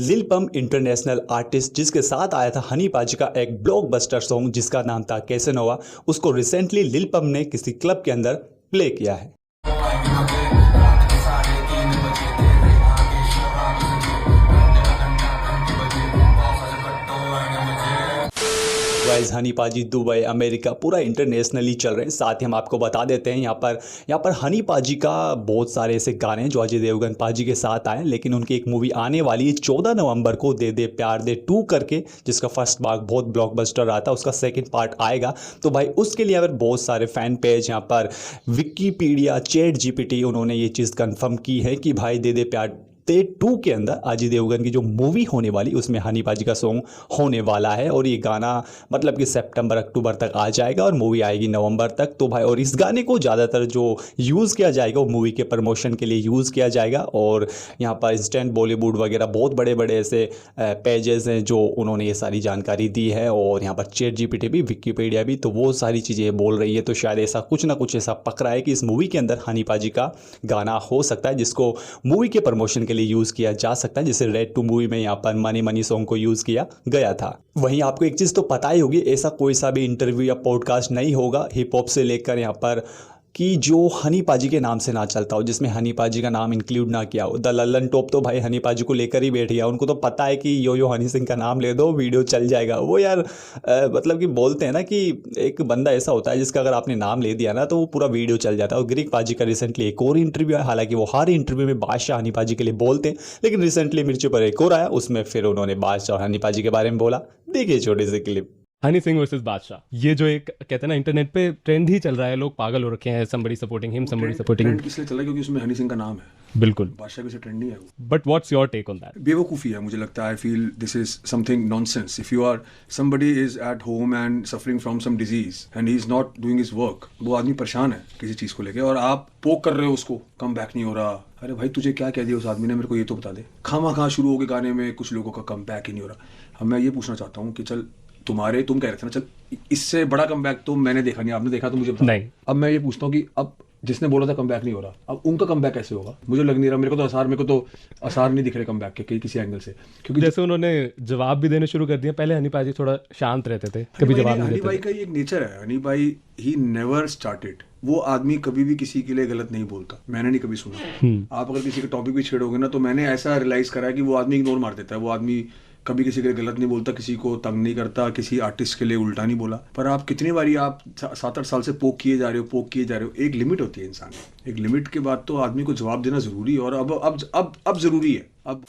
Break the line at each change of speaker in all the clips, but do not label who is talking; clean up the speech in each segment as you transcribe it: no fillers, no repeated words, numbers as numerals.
लिल pump international artist जिसके साथ आया था हनी पाजी का एक ब्लॉकबस्टर सॉन्ग जिसका नाम था कैसेनोवा, उसको रिसेंटली लिल पम्प ने किसी क्लब के अंदर प्ले किया है। गाइस, हनी पाजी दुबई, अमेरिका पूरा इंटरनेशनली चल रहे हैं। साथ ही हम आपको बता देते हैं यहाँ पर हनी पाजी का बहुत सारे ऐसे गाने हैं जो अजय देवगन पाजी के साथ आए, लेकिन उनकी एक मूवी आने वाली है 14 नवंबर को, दे दे प्यार दे 2 करके, जिसका फर्स्ट भाग बहुत ब्लॉकबस्टर रहा था, उसका सेकंड पार्ट आएगा। तो भाई उसके लिए अगर बहुत सारे फैन पेज यहाँ पर विकिपीडिया, चैट जीपीटी, उन्होंने ये चीज़ कन्फर्म की है कि भाई दे दे प्यार दे 2 के अंदर अजय देवगन की जो मूवी होने वाली उसमें हनी पाजी का सॉन्ग होने वाला है। और ये गाना मतलब कि सितंबर अक्टूबर तक आ जाएगा और मूवी आएगी नवंबर तक। तो भाई और इस गाने को ज़्यादातर जो यूज़ किया जाएगा वो मूवी के प्रमोशन के लिए यूज़ किया जाएगा। और यहाँ पर इंस्टेंट बॉलीवुड वगैरह बहुत बड़े बड़े ऐसे पेजेस हैं जो उन्होंने ये सारी जानकारी दी है, और यहाँ पर चैट जीपीटी भी, विकिपीडिया भी, तो वो सारी चीज़ें बोल रही है। तो शायद ऐसा कुछ ना कुछ ऐसा पकड़ा है कि इस मूवी के अंदर हनी पाजी का गाना हो सकता है, जिसको मूवी के प्रमोशन के लिए यूज़ किया जा सकता है, जैसे रेड 2 मूवी में यहाँ पर मनी मनी सॉन्ग को यूज़ किया गया था। वहीं आपको एक चीज़ तो पता ही होगी, ऐसा कोई सा भी इंटरव्यू या पॉडकास्ट नहीं होगा हिप हॉप से लेकर यहाँ पर कि जो हनी पाजी के नाम से ना चलता हो, जिसमें हनी पाजी का नाम इंक्लूड ना किया हो। द लल्लन टॉप तो भाई हनी पाजी को लेकर ही बैठ गया, उनको तो पता है कि यो हनी सिंह का नाम ले दो वीडियो चल जाएगा। वो यार मतलब कि बोलते हैं ना कि एक बंदा ऐसा होता है जिसका अगर आपने नाम ले दिया ना तो वो पूरा वीडियो चल जाता है। और ग्रीक पाजी का रिसेंटली एक और इंटरव्यू है, हालांकि वो हर इंटरव्यू में बादशाह हनी पाजी के लिए बोलते हैं, लेकिन रिसेंटली मिर्ची पर एक और आया, उसमें फिर उन्होंने बादशाह और हनी पाजी के बारे में बोला। देखिए छोटी सी क्लिप।
हनी सिंह वर्सेस बादशाह, ये जो एक कहते हैं ना इंटरनेट पे ट्रेंड ही चल रहा है, लोग पागल हो रखे हैं, somebody supporting him, somebody supporting him।
Trend किसलिए चला क्योंकि उसमें हनी सिंह का नाम है,
बिल्कुल,
बादशाह की ट्रेंड नहीं है वो।
But what's your take on that?
बेवकूफ़ी है मुझे लगता है। I feel this is something nonsense. If you are somebody is at home and suffering from some disease and he is not doing his work, वो आदमी परेशान है किसी चीज़ को लेकर, और आप पोक कर रहे हो उसको, कम बैक नहीं हो रहा। अरे भाई तुझे क्या कह दिया उस आदमी ने, मेरे को ये तो बता दे। खामा खा शुरू हो गए गाने में, कुछ लोगों का कम बैक ही नहीं हो रहा। अब मैं ये पूछना चाहता हूँ कि चल तुम कह रहे थे ना, चल इससे बड़ा कमबैक तो मैंने देखा नहीं, आपने देखा तो मुझे बता।
नहीं।
अब मैं ये पूछता हूँ कि अब जिसने बोला था कमबैक नहीं हो रहा, अब उनका कमबैक कैसे होगा? मुझे लग नहीं रहा, मेरे को तो आसार नहीं दिख रहे कमबैक के किसी एंगल से, क्योंकि
जैसे उन्होंने जवाब भी देने शुरू कर दिया। पहले हनी पाजी थोड़ा शांत रहते थे, कभी जवाब नहीं
हनी
देते
भाई
थे।
का ये एक नेचर है। हनी भाई ही नेवर स्टार्टेड, वो आदमी कभी भी किसी के लिए गलत नहीं बोलता, मैंने नहीं कभी सुना। आप अगर किसी का टॉपिक भी छेड़ोगे ना, तो मैंने ऐसा रियलाइज करा है कि वो आदमी इग्नोर मार देता है। वो आदमी कभी किसी के लिए गलत नहीं बोलता, किसी को तंग नहीं करता, किसी आर्टिस्ट के लिए उल्टा नहीं बोला। पर आप कितनी बारी आप 7-8 साल से पोक किए जा रहे हो। एक लिमिट होती है इंसान की, एक लिमिट के बाद तो आदमी को जवाब देना जरूरी है, और अब जरूरी है। अब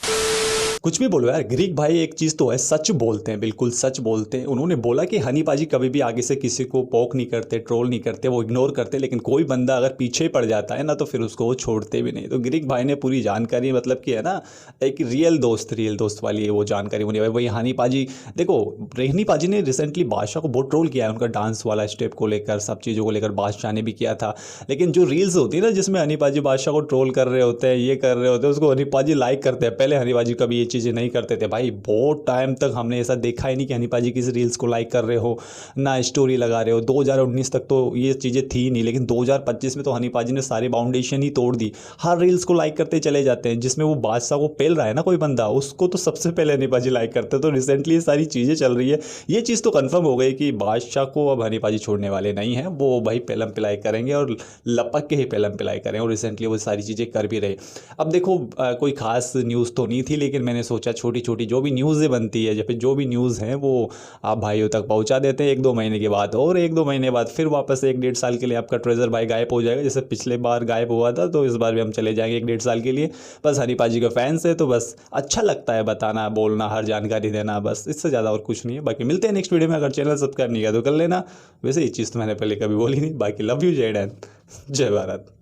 कुछ भी बोलो यार, ग्रीक भाई एक चीज़ तो है, सच बोलते हैं, बिल्कुल सच बोलते हैं। उन्होंने बोला कि हनी पाजी कभी भी आगे से किसी को पोक नहीं करते, ट्रोल नहीं करते, वो इग्नोर करते, लेकिन कोई बंदा अगर पीछे पड़ जाता है ना तो फिर उसको वो छोड़ते भी नहीं। तो ग्रीक भाई ने पूरी जानकारी, मतलब कि है ना, एक रियल दोस्त वाली वो जानकारी होनी है। वही हनी पाजी, देखो हनी पाजी ने रिसेंटली बादशाह को बहुत ट्रोल किया है, उनका डांस वाला स्टेप को लेकर, सब चीज़ों को लेकर बादशाह ने भी किया था। लेकिन जो रील्स होती है ना जिसमें हनी पाजी बादशाह को ट्रोल कर रहे होते हैं, ये कर रहे होते हैं, उसको हनी पाजी लाइक करते हैं। पहले हनी पाजी कभी ये चीज़ें नहीं करते थे भाई, बहुत टाइम तक हमने ऐसा देखा ही नहीं कि हनी पाजी किसी रील्स को लाइक कर रहे हो, ना स्टोरी लगा रहे हो। 2019 तक तो ये चीज़ें थी नहीं, लेकिन 2025 में तो हनी पाजी ने सारी बाउंडेशन ही तोड़ दी। हर रील्स को लाइक करते चले जाते हैं, जिसमें वो बादशाह को पेल रहा है ना कोई बंदा, उसको तो सबसे पहले हनी पाजी लाइक करते हैं। तो रिसेंटली ये सारी चीज़ें चल रही है, ये चीज़ तो कन्फर्म हो गई कि बादशाह को अब हनी पाजी छोड़ने वाले नहीं हैं। वो भाई पेलम पिलाई करेंगे और लपक के ही पेलम पिलाई करेंगे, और रिसेंटली वो सारी चीज़ें कर भी रहे। अब देखो कोई खास न्यूज़ तो नहीं थी, लेकिन मैंने सोचा छोटी छोटी जो भी न्यूज़ें बनती है या फिर जो भी न्यूज़ हैं वो आप भाइयों तक पहुंचा देते हैं 1-2 महीने के बाद, और 1-2 महीने बाद फिर वापस 1-1.5 साल के लिए आपका ट्रेजर भाई गायब हो जाएगा। जैसे पिछले बार गायब हुआ था, तो इस बार भी हम चले जाएंगे 1-1.5 साल के लिए। बस हनी पाजी का फैंस है तो बस अच्छा लगता है बताना, बोलना, हर जानकारी देना, बस इससे ज़्यादा और कुछ नहीं है। बाकी मिलते हैं नेक्स्ट वीडियो में। अगर चैनल सब्सक्राइब नहीं किया तो कर लेना, वैसे ये चीज़ तो मैंने पहले कभी बोली नहीं। बाकी लव यू, जय हिंद, जय भारत।